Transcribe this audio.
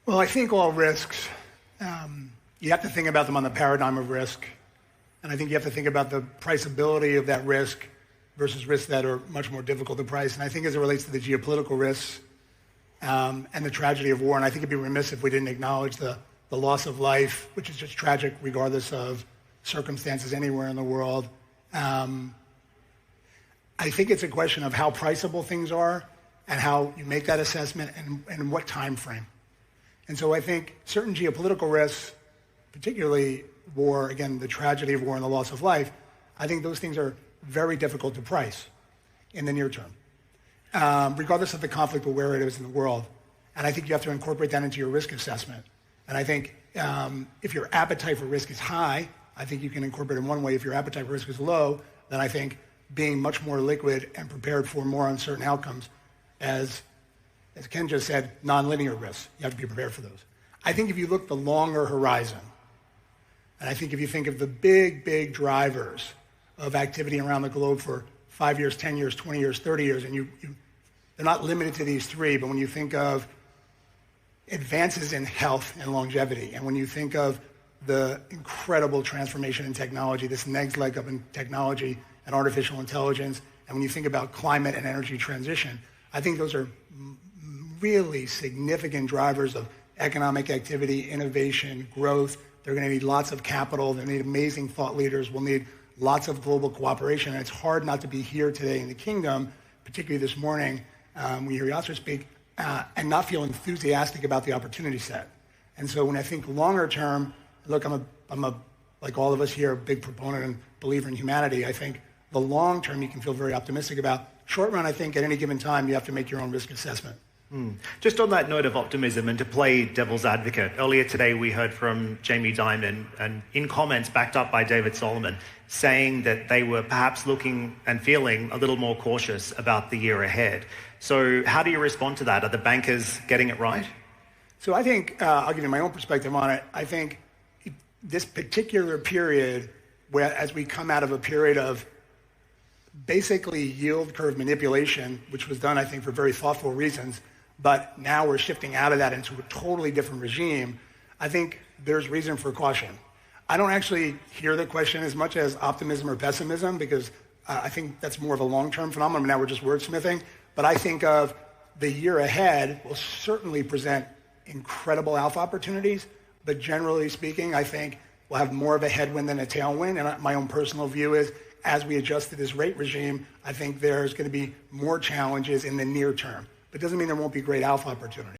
Well, I think all risks, you have to think about them on the paradigm of risk. And I think you have to think about the priceability of that risk versus risks that are much more difficult to price. And I think as it relates to the geopolitical risks and the tragedy of war, and I think it'd be remiss if we didn't acknowledge the loss of life, which is just tragic regardless of circumstances anywhere in the world. I think it's a question of how priceable things are and how you make that assessment and in what time frame. And so I think certain geopolitical risks, particularly war, again, the tragedy of war and the loss of life, I think those things are very difficult to price in the near term, regardless of the conflict or where it is in the world. And I think you have to incorporate that into your risk assessment. And I think if your appetite for risk is high, I think you can incorporate it in one way. If your appetite for risk is low, then I think being much more liquid and prepared for more uncertain outcomes, as Ken just said, nonlinear risks, you have to be prepared for those. I think if you look the longer horizon, and I think if you think of the big drivers of activity around the globe for 5 years, 10 years, 20 years, 30 years, and they're not limited to these three, but when you think of advances in health and longevity, and when you think of the incredible transformation in technology, this next leg up in technology and artificial intelligence, and when you think about climate and energy transition, I think those are really significant drivers of economic activity, innovation, growth. They're going to need lots of capital. They need amazing thought leaders. We'll need lots of global cooperation. And it's hard not to be here today in the kingdom, particularly this morning, when you hear Yasser speak, and not feel enthusiastic about the opportunity set. And so when I think longer term, look, I'm like all of us here, a big proponent and believer in humanity. I think the long term you can feel very optimistic about. Short run, I think at any given time you have to make your own risk assessment. Just on that note of optimism and to play devil's advocate, earlier today we heard from Jamie Dimon and in comments backed up by David Solomon saying that they were perhaps looking and feeling a little more cautious about the year ahead. So how do you respond to that? Are the bankers getting it right? So I think, I'll give you my own perspective on it. I think this particular period, where as we come out of a period of basically yield curve manipulation, which was done, I think, for very thoughtful reasons, but now we're shifting out of that into a totally different regime, I think there's reason for caution. I don't actually hear the question as much as optimism or pessimism, because I think that's more of a long-term phenomenon. Now we're just wordsmithing. But I think of the year ahead will certainly present incredible alpha opportunities. But generally speaking, I think we'll have more of a headwind than a tailwind. And my own personal view is, as we adjust to this rate regime, I think there's going to be more challenges in the near term. But it doesn't mean there won't be great alpha opportunities.